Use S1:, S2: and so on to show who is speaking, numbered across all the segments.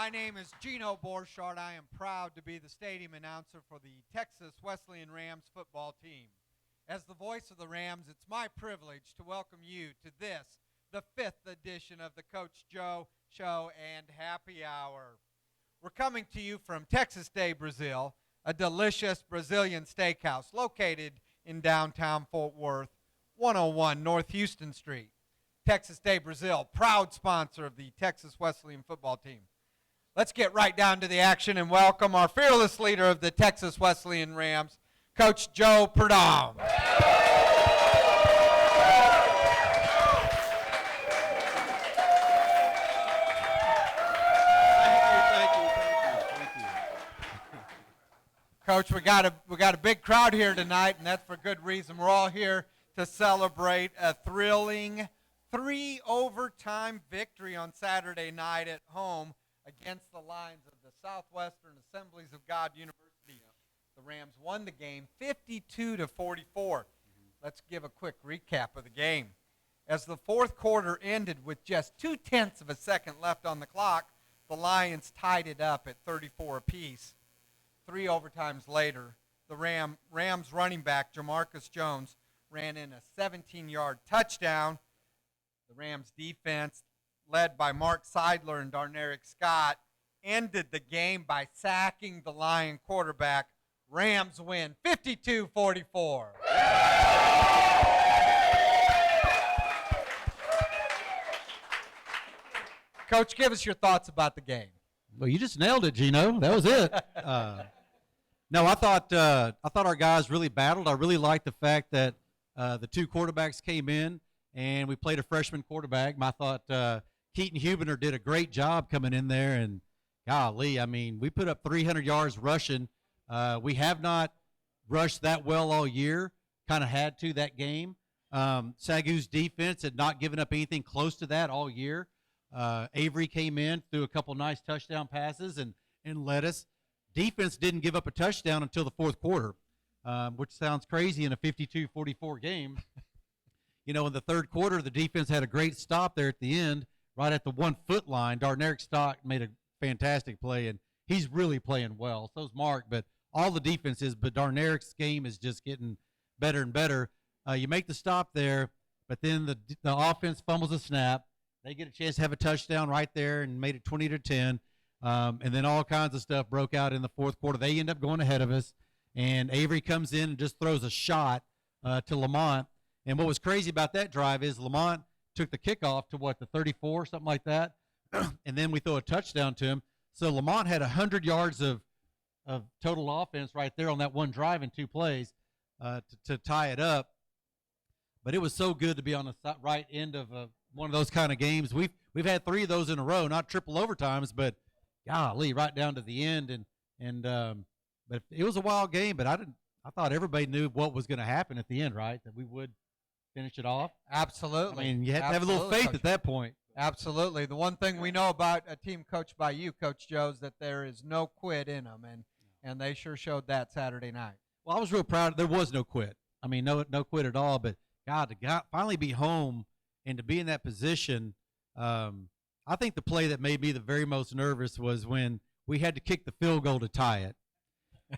S1: My name is Geno Borchardt. I am proud to be the stadium announcer for the Texas Wesleyan Rams football team. As the voice of the Rams, it's my privilege to welcome you to this, the 5th edition of the Coach Joe Show and Happy Hour. We're coming to you from Texas Day, Brazil, a delicious Brazilian steakhouse located in downtown Fort Worth, 101 North Houston Street. Texas Day, Brazil, proud sponsor of the Texas Wesleyan football team. Let's get right down to the action and welcome our fearless leader of the Texas Wesleyan Rams, Coach Joe Borchardt.
S2: Thank you.
S1: Coach, we got a big crowd here tonight, and that's for good reason. We're all here to celebrate a thrilling 3-overtime victory on Saturday night at home against the Lions of the Southwestern Assemblies of God University. The Rams won the game 52-44. Let's give a quick recap of the game. As the fourth quarter ended with just 0.2 of a second left on the clock, the Lions tied it up at 34 apiece. 3 overtimes later, the Rams running back, Jamarcus Jones, ran in a 17-yard touchdown. The Rams defense, led by Mark Seidler and Darneric Scott, ended the game by sacking the Lion quarterback. Rams win 52-44. Coach, give us your thoughts about the game.
S2: Well, you just nailed it, Geno. That was it. No, I thought our guys really battled. I really liked the fact that the two quarterbacks came in and we played a freshman quarterback. I thought Keaton Hubener did a great job coming in there, and golly, I mean, we put up 300 yards rushing. We have not rushed that well all year. Kind of had to that game. SAGU's defense had not given up anything close to that all year. Avery came in, threw a couple nice touchdown passes, and led us. Defense didn't give up a touchdown until the fourth quarter, which sounds crazy in a 52-44 game. You know, in the third quarter, the defense had a great stop there at the end, right at the 1-foot line. Darneric Scott made a fantastic play, and he's really playing well. So's Mark, but all the defenses, but Darneric's game is just getting better and better. You make the stop there, but then the offense fumbles a snap. They get a chance to have a touchdown right there and made it 20-10. And then all kinds of stuff broke out in the fourth quarter. They end up going ahead of us, and Avery comes in and just throws a shot to Lamont. And what was crazy about that drive is Lamont took the kickoff to, the 34, something like that, and then we throw a touchdown to him. So Lamont had 100 yards of total offense right there on that one drive in 2 plays to tie it up. But it was so good to be on the right end of one of those kind of games. We've had 3 of those in a row, not triple overtimes, but golly, right down to the end. But it was a wild game. But I thought everybody knew what was going to happen at the end, right? That we would finish it off.
S1: Absolutely.
S2: I mean, you had to have a little faith, Coach, at that point.
S1: Absolutely. The one thing we know about a team coached by you, Coach Joe, is that there is no quit in them, and they sure showed that Saturday night.
S2: Well, I was real proud. There was no quit. I mean, no quit at all. But God, to finally be home and to be in that position, I think the play that made me the very most nervous was when we had to kick the field goal to tie it.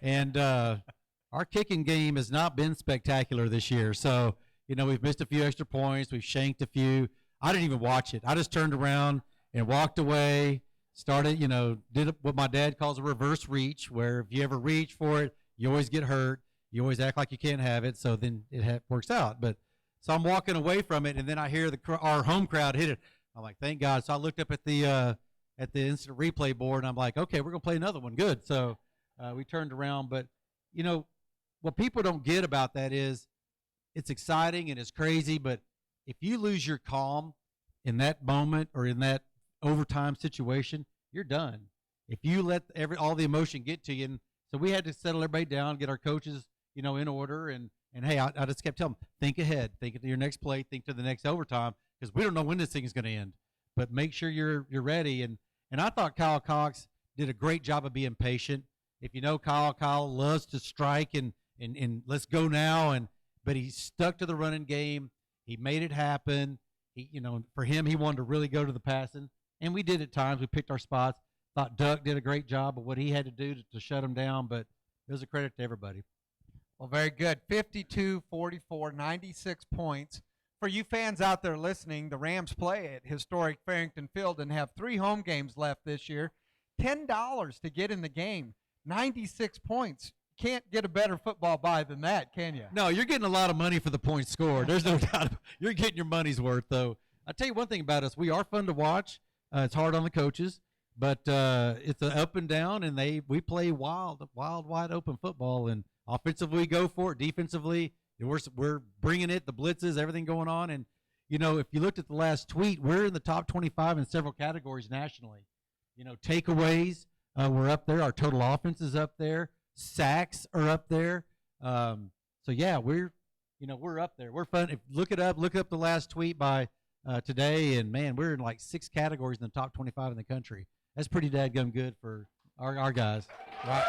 S2: And our kicking game has not been spectacular this year. So, you know, we've missed a few extra points. We've shanked a few. I didn't even watch it. I just turned around and walked away, started, did what my dad calls a reverse reach, where if you ever reach for it, you always get hurt. You always act like you can't have it, so then it works out. But so I'm walking away from it, and then I hear our home crowd hit it. I'm like, thank God. So I looked up at the instant replay board, and I'm like, okay, we're going to play another one. Good. So we turned around. But, what people don't get about that is it's exciting and it's crazy, but if you lose your calm in that moment or in that overtime situation, you're done. If you let all the emotion get to you, and so we had to settle everybody down, get our coaches, in order, and hey, I just kept telling them, think ahead, think to your next play, think to the next overtime, because we don't know when this thing is going to end. But make sure you're ready. And I thought Kyle Cox did a great job of being patient. If you know Kyle loves to strike and let's go now, but he stuck to the running game. He made it happen. For him, he wanted to really go to the passing, and we did at times. We picked our spots, Thought Duck did a great job of what he had to do to shut them down, but it was a credit to everybody.
S1: Well, very good. 52-44, 96 points. For you fans out there listening, the Rams play at historic Farrington Field and have 3 home games left this year. $10 to get in the game. 96 points. Can't get a better football buy than that, can you?
S2: No, you're getting a lot of money for the points scored. There's no doubt. You're getting your money's worth, though. I'll tell you one thing about us. We are fun to watch. It's hard on the coaches, but it's an up and down, and we play wild, wide open football. And offensively, we go for it. Defensively, we're bringing it, the blitzes, everything going on. And, if you looked at the last tweet, we're in the top 25 in several categories nationally. Takeaways, we're up there. Our total offense is up there. Sacks are up there. So yeah, we're up there. We're fun. Look it up the last tweet by today, and man, we're in like 6 categories in the top 25 in the country. That's pretty dadgum good for our guys.
S1: Right.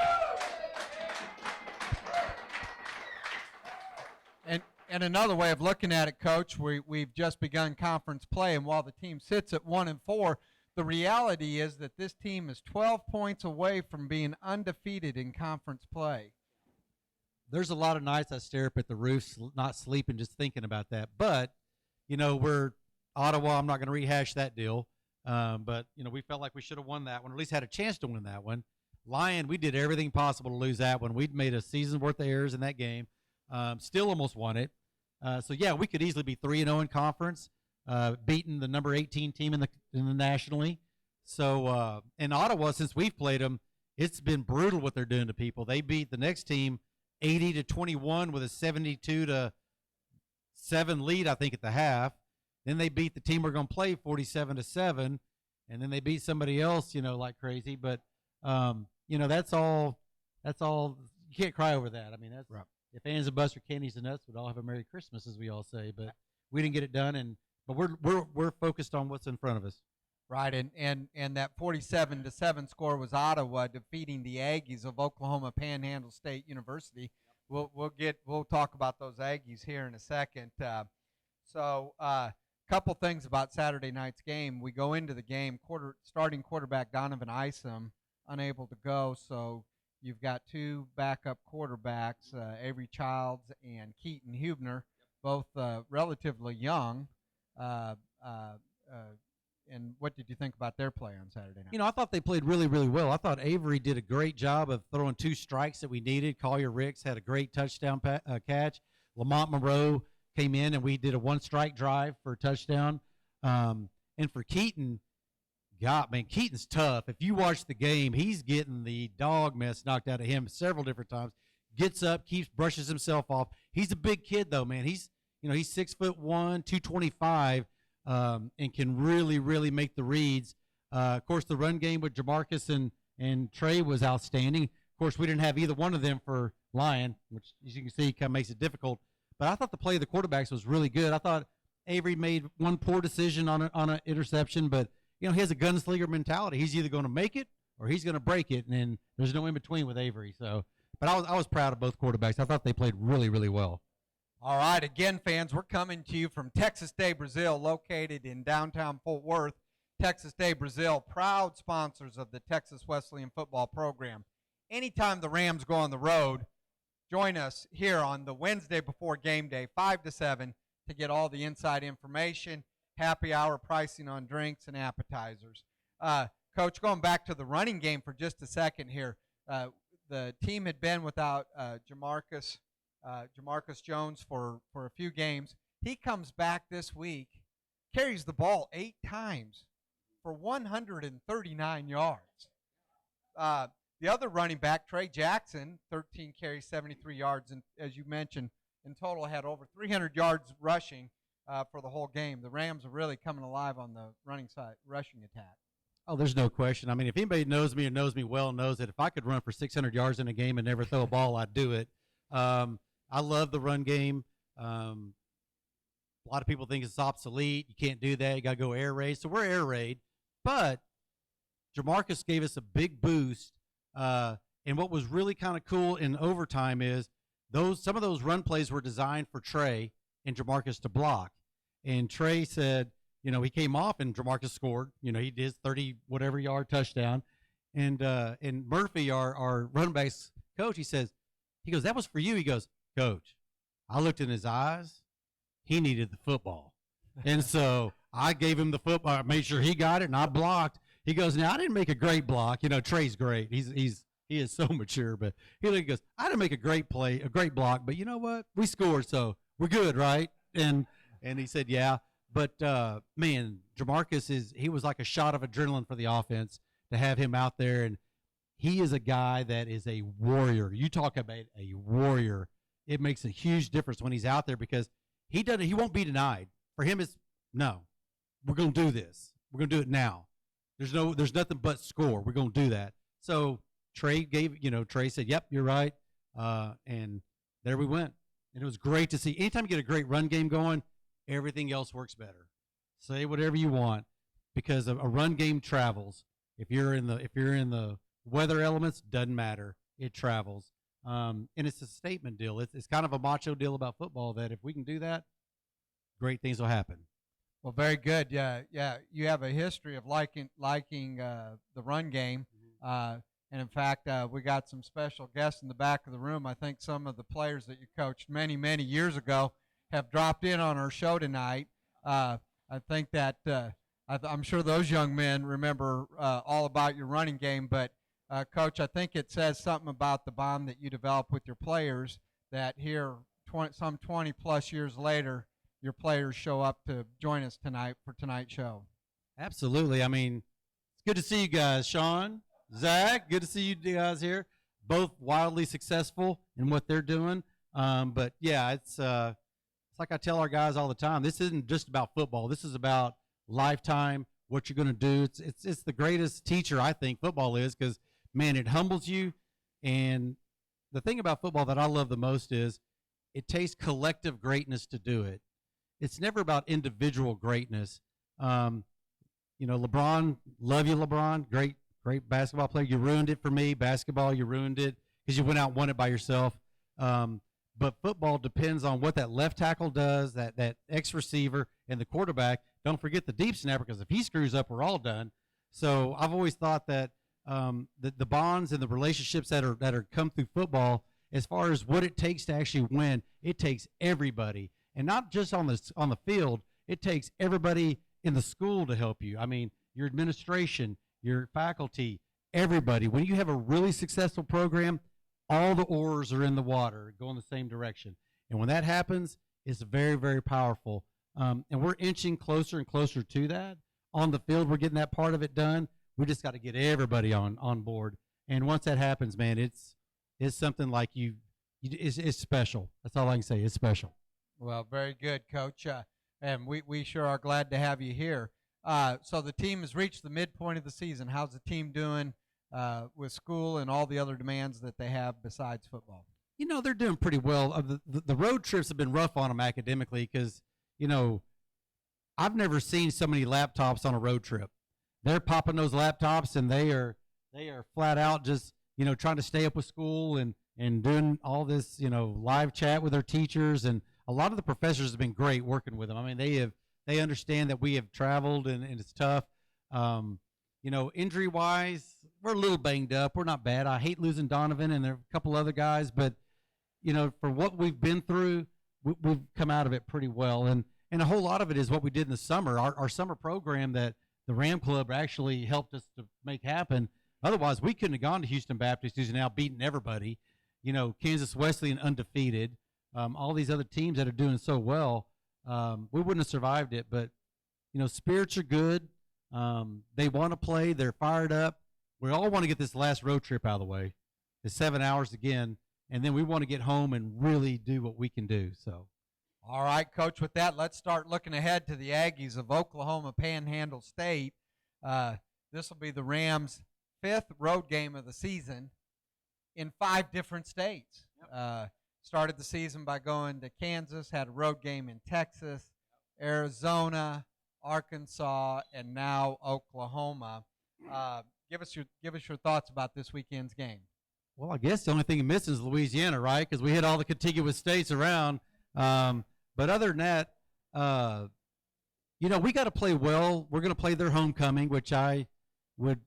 S1: And another way of looking at it, Coach, we've just begun conference play, and while the team sits at 1-4, the reality is that this team is 12 points away from being undefeated in conference play.
S2: There's a lot of nights I stare up at the roof, not sleeping, just thinking about that. But, we're Ottawa. I'm not going to rehash that deal. But, we felt like we should have won that one, or at least had a chance to win that one. Lyon, we did everything possible to lose that one. We'd made a season's worth of errors in that game. Still almost won it. So, yeah, we could easily be 3-0 in conference. Beating the number 18 team in the nationally. So in Ottawa, since we've played them, it's been brutal what they're doing to people. They beat the next team 80-21 with a 72-7 lead, I think, at the half. Then they beat the team we're going to play 47-7, and then they beat somebody else, like crazy. But that's all. You can't cry over that. I mean, that's right. If fans of Buster Candies and us would all have a Merry Christmas, as we all say, but we didn't get it done. But we're focused on what's in front of us.
S1: Right, and that 47-7 score was Ottawa defeating the Aggies of Oklahoma Panhandle State University. We'll talk about those Aggies here in a second. Couple things about Saturday night's game. We go into the game, starting quarterback Donovan Isom unable to go, so you've got 2 backup quarterbacks, Avery Childs and Keaton Hubner, both relatively young. And what did you think about their play on Saturday night?
S2: I thought they played really, really well. I thought Avery did a great job of throwing 2 strikes that we needed. Collier Ricks had a great touchdown catch. Lamont Moreau came in, and we did a 1-strike drive for a touchdown. And for Keaton, Keaton's tough. If you watch the game, he's getting the dog mess knocked out of him several different times. Gets up, brushes himself off. He's a big kid, though, man. He's 6'1", 225, and can really, really make the reads. Of course, the run game with Jamarcus and Trey was outstanding. Of course, we didn't have either one of them for Lyon, which, as you can see, kind of makes it difficult. But I thought the play of the quarterbacks was really good. I thought Avery made one poor decision on an interception, but he has a gunslinger mentality. He's either going to make it or he's going to break it, and there's no in between with Avery. So, but I was proud of both quarterbacks. I thought they played really, really well.
S1: All right, again, fans, we're coming to you from Texas Day Brazil, located in downtown Fort Worth. Texas Day Brazil, proud sponsors of the Texas Wesleyan Football program. Anytime the Rams go on the road, join us here on the Wednesday before game day, 5 to 7, to get all the inside information, happy hour pricing on drinks and appetizers. Coach, going back to the running game for just a second here, the team had been without Jamarcus Jones for a few games. He comes back this week, carries the ball 8 times for 139 yards. The other running back, Trey Jackson, 13 carries, 73 yards, and as you mentioned, in total had over 300 yards rushing for the whole game. The Rams are really coming alive on the running side, rushing attack.
S2: Oh, there's no question. I mean, if anybody knows me or knows me well knows that if I could run for 600 yards in a game and never throw a ball, I'd do it. I love the run game. A lot of people think it's obsolete. You can't do that. You got to go air raid. So we're air raid. But Jamarcus gave us a big boost. And what was really kind of cool in overtime is some of those run plays were designed for Trey and Jamarcus to block. And Trey said, he came off and Jamarcus scored. He did his 30-whatever yard touchdown. And Murphy, our running backs coach, he goes, that was for you. He goes, Coach, I looked in his eyes. He needed the football. And so I gave him the football. I made sure he got it, and I blocked. He goes, now, I didn't make a great block. Trey's great. He is so mature. But he goes, I didn't make a great block. But you know what? We scored, so we're good, right? And he said, yeah. But, man, Jamarcus he was like a shot of adrenaline for the offense to have him out there. And he is a guy that is a warrior. You talk about a warrior. It makes a huge difference when he's out there because he won't be denied. For him, it's no. We're going to do this. We're going to do it now. There's nothing but score. We're going to do that. So Trey said, yep, you're right. And there we went. And it was great to see. Anytime you get a great run game going, everything else works better. Say whatever you want because a run game travels. If you're in the weather elements, doesn't matter. It travels. And it's a statement deal. It's kind of a macho deal about football that if we can do that, great things will happen.
S1: Well, very good. Yeah. You have a history of liking the run game. And in fact, we got some special guests in the back of the room. I think some of the players that you coached many, many years ago have dropped in on our show tonight. I think that I'm sure those young men remember all about your running game. But, Coach, I think it says something about the bond that you develop with your players that here, some 20-plus years later, your players show up to join us tonight for tonight's show.
S2: Absolutely. I mean, it's good to see you guys. Sean, Zach, good to see you guys here. Both wildly successful in what they're doing. But, yeah, it's like I tell our guys all the time. This isn't just about football. This is about lifetime, what you're going to do. It's the greatest teacher, I think, football is because, man, it humbles you. And the thing about football that I love the most is it takes collective greatness to do it. It's never about individual greatness. LeBron, love you, LeBron. Great basketball player. You ruined it for me. Basketball, you ruined it because you went out and won it by yourself. But football depends on what that left tackle does, that X receiver, and the quarterback. Don't forget the deep snapper because if he screws up, we're all done. So I've always thought that the bonds and the relationships that are come through football, as far as what it takes to actually win, it takes everybody. And not just on the field, it takes everybody in the school to help you. I mean, your administration, your faculty, everybody. When you have a really successful program, all the oars are in the water, going the same direction. And when that happens, it's very, very powerful. And we're inching closer and closer to that. On the field, we're getting that part of it done. We just got to get everybody on board. And once that happens, man, it's something like it's special. That's all I can say. It's special.
S1: Well, very good, Coach. And we sure are glad to have you here. So the team has reached the midpoint of the season. How's the team doing with school and all the other demands that they have besides football?
S2: They're doing pretty well. The road trips have been rough on them academically because, I've never seen so many laptops on a road trip. They're popping those laptops, and they are flat out just, trying to stay up with school and doing all this, live chat with their teachers. And a lot of the professors have been great working with them. I mean, they understand that we have traveled and it's tough. Injury-wise, we're a little banged up. We're not bad. I hate losing Donovan and there are a couple other guys, but, for what we've been through, we've come out of it pretty well. And a whole lot of it is what we did in the summer. Our summer program that the Ram Club actually helped us to make happen. Otherwise, we couldn't have gone to Houston Baptist, who's now beating everybody. Kansas Wesleyan undefeated. All these other teams that are doing so well, we wouldn't have survived it. But, spirits are good. They want to play. They're fired up. We all want to get this last road trip out of the way. It's 7 hours again, and then we want to get home and really do what we can do. So,
S1: all right, Coach, with that, let's start looking ahead to the Aggies of Oklahoma Panhandle State. This will be the Rams' 5th road game of the season in 5 different states. Yep. Started the season by going to Kansas, had a road game in Texas, Arizona, Arkansas, and now Oklahoma. Give us your thoughts about this weekend's game.
S2: Well, I guess the only thing missing is Louisiana, right? Because we hit all the contiguous states around. But other than that, we got to play well. We're going to play their homecoming, which I would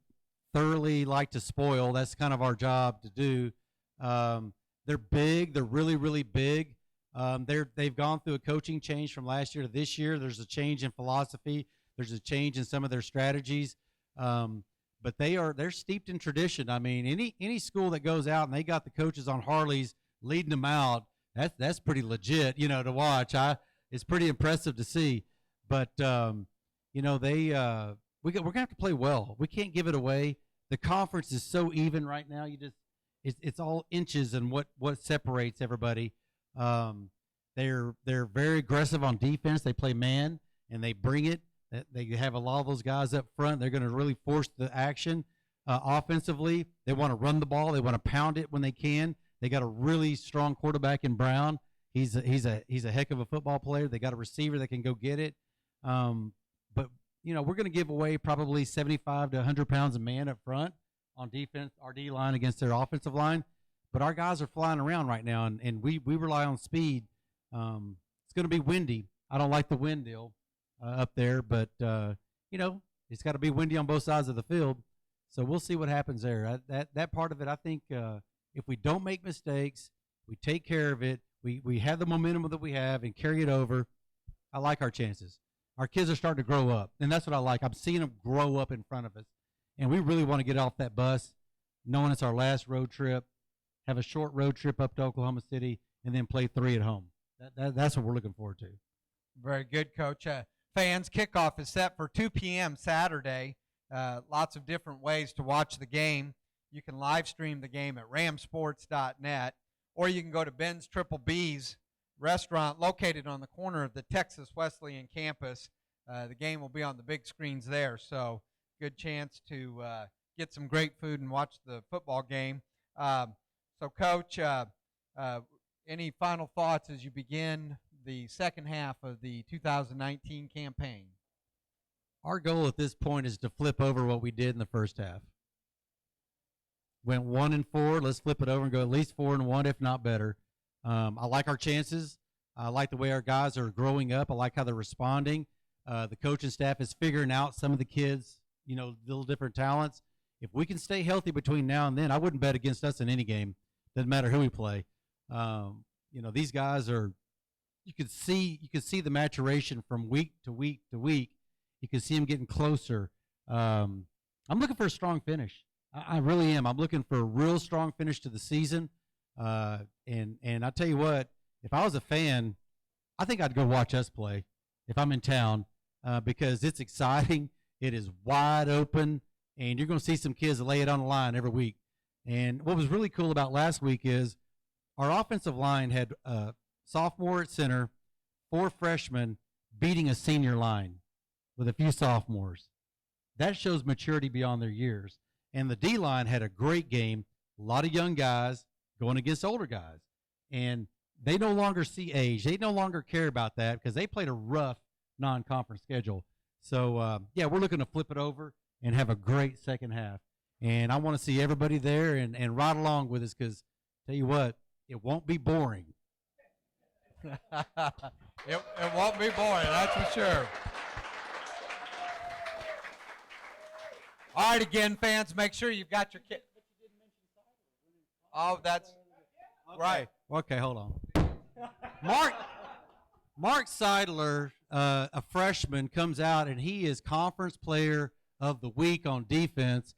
S2: thoroughly like to spoil. That's kind of our job to do. They're big. They're really, really big. They've gone through a coaching change from last year to this year. There's a change in philosophy. There's a change in some of their strategies. But they're steeped in tradition. I mean, any school that goes out and they got the coaches on Harleys leading them out, that's pretty legit, to watch. It's pretty impressive to see. But we're gonna have to play well. We can't give it away. The conference is so even right now. It's all inches and what separates everybody. They're very aggressive on defense. They play man and they bring it. They have a lot of those guys up front. They're going to really force the action. Offensively, they want to run the ball. They want to pound it when they can. They got a really strong quarterback in Brown. He's a heck of a football player. They got a receiver that can go get it. But we're going to give away probably 75 to 100 pounds of man up front on defense, our D line against their offensive line. But our guys are flying around right now, and we rely on speed. It's going to be windy. I don't like the wind deal up there, but it's got to be windy on both sides of the field. So we'll see what happens there. That part of it, I think, if we don't make mistakes, we take care of it, we have the momentum that we have and carry it over, I like our chances. Our kids are starting to grow up, and that's what I like. I'm seeing them grow up in front of us, and we really want to get off that bus, knowing it's our last road trip, have a short road trip up to Oklahoma City, and then play 3 at home. That's what we're looking forward to.
S1: Very good, Coach. Fans, kickoff is set for 2 p.m. Saturday. Lots of different ways to watch the game. You can live stream the game at ramsports.net, or you can go to Ben's Triple B's restaurant located on the corner of the Texas Wesleyan campus. The game will be on the big screens there, so good chance to get some great food and watch the football game. So, Coach, any final thoughts as you begin the second half of the 2019 campaign?
S2: Our goal at this point is to flip over what we did in the first half. Went 1-4. Let's flip it over and go at least 4-1, if not better. I like our chances. I like the way our guys are growing up. I like how they're responding. The coaching staff is figuring out some of the kids, little different talents. If we can stay healthy between now and then, I wouldn't bet against us in any game. Doesn't matter who we play. These guys are. You could see the maturation from week to week to week. You can see them getting closer. I'm looking for a strong finish. I really am. I'm looking for a real strong finish to the season. And I tell you what, if I was a fan, I think I'd go watch us play if I'm in town because it's exciting. It is wide open, and you're going to see some kids lay it on the line every week. And what was really cool about last week is our offensive line had a sophomore at center, 4 freshmen beating a senior line with a few sophomores. That shows maturity beyond their years. And the D-line had a great game, a lot of young guys going against older guys. And they no longer see age. They no longer care about that because they played a rough non-conference schedule. So, we're looking to flip it over and have a great second half. And I want to see everybody there and ride along with us because, tell you what, it won't be boring.
S1: It won't be boring, that's for sure. All right, again, fans, make sure you've got your kit. Oh, that's right.
S2: Okay, hold on. Mark Seidler, a freshman, comes out, and he is Conference Player of the Week on defense.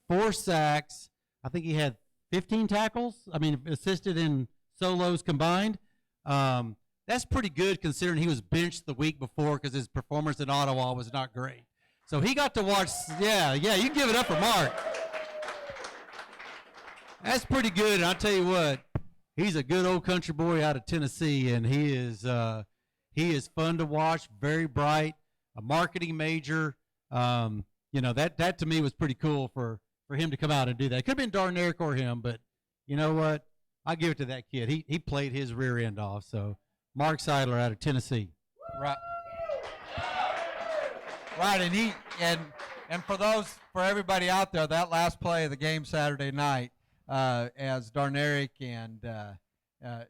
S2: 4 sacks. I think he had 15 tackles. Assisted in solos combined. That's pretty good considering he was benched the week before because his performance in Ottawa was not great. So he got to watch. Yeah, you can give it up for Mark. That's pretty good. And I'll tell you what, he's a good old country boy out of Tennessee, and he is fun to watch. Very bright, a marketing major. That to me was pretty cool for him to come out and do that. It could have been Darnerick or him, but you know what? I give it to that kid. He played his rear end off. So Mark Seidler out of Tennessee.
S1: Right. Right, and for everybody out there, that last play of the game Saturday night, as Darnerick and as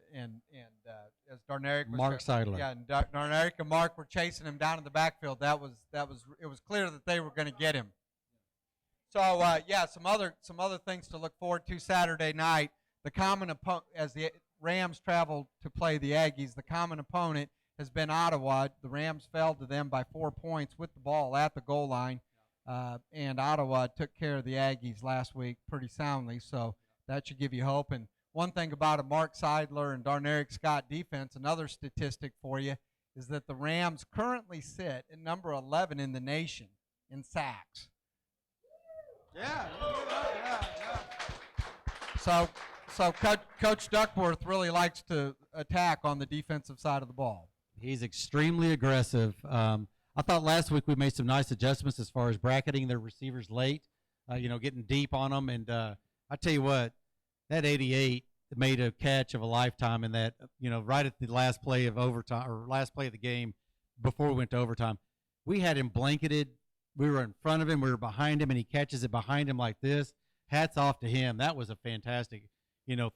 S1: Darnerick was
S2: Mark Seidler.
S1: Yeah, and Darnerick and Mark were chasing him down in the backfield. It was clear that they were going to get him. So yeah, some other things to look forward to Saturday night. The common opponent, as the Rams travel to play the Aggies, the common opponent has been Ottawa. The Rams fell to them by 4 points with the ball at the goal line, and Ottawa took care of the Aggies last week pretty soundly. So that should give you hope. And one thing about a Mark Seidler and Darneric Scott defense, another statistic for you, is that the Rams currently sit at number 11 in the nation in sacks.
S3: Yeah.
S1: So Coach Duckworth really likes to attack on the defensive side of the ball.
S2: He's extremely aggressive. I thought last week we made some nice adjustments as far as bracketing their receivers late, getting deep on them. And I tell you what, that 88 made a catch of a lifetime in that, right at the last play of overtime or last play of the game before we went to overtime. We had him blanketed. We were in front of him. We were behind him, and he catches it behind him like this. Hats off to him. That was a fantastic,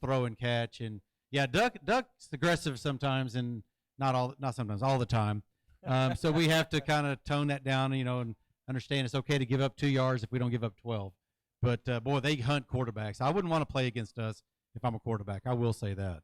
S2: throw and catch. And, yeah, Duck's aggressive sometimes and not sometimes, all the time. So we have to kind of tone that down, and understand it's okay to give up 2 yards if we don't give up 12. But, boy, they hunt quarterbacks. I wouldn't want to play against us if I'm a quarterback. I will say that.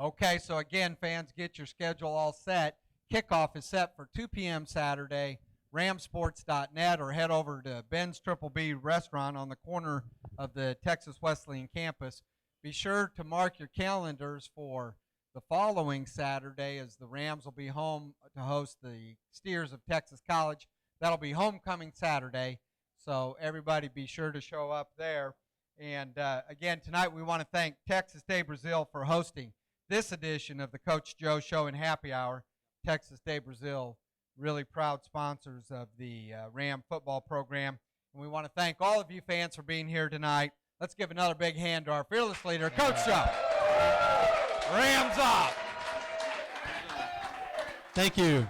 S1: Okay, so again, fans, get your schedule all set. Kickoff is set for 2 p.m. Saturday, ramsports.net, or head over to Ben's Triple B restaurant on the corner of the Texas Wesleyan campus. Be sure to mark your calendars for the following Saturday, as the Rams will be home to host the Steers of Texas College. That'll be homecoming Saturday, so everybody be sure to show up there. And again, tonight we want to thank Texas Day Brazil for hosting this edition of the Coach Joe Show and Happy Hour. Texas Day Brazil, really proud sponsors of the Ram football program. And we want to thank all of you fans for being here tonight. Let's give another big hand to our fearless leader, Coach Joe. Rams up.
S2: Thank you.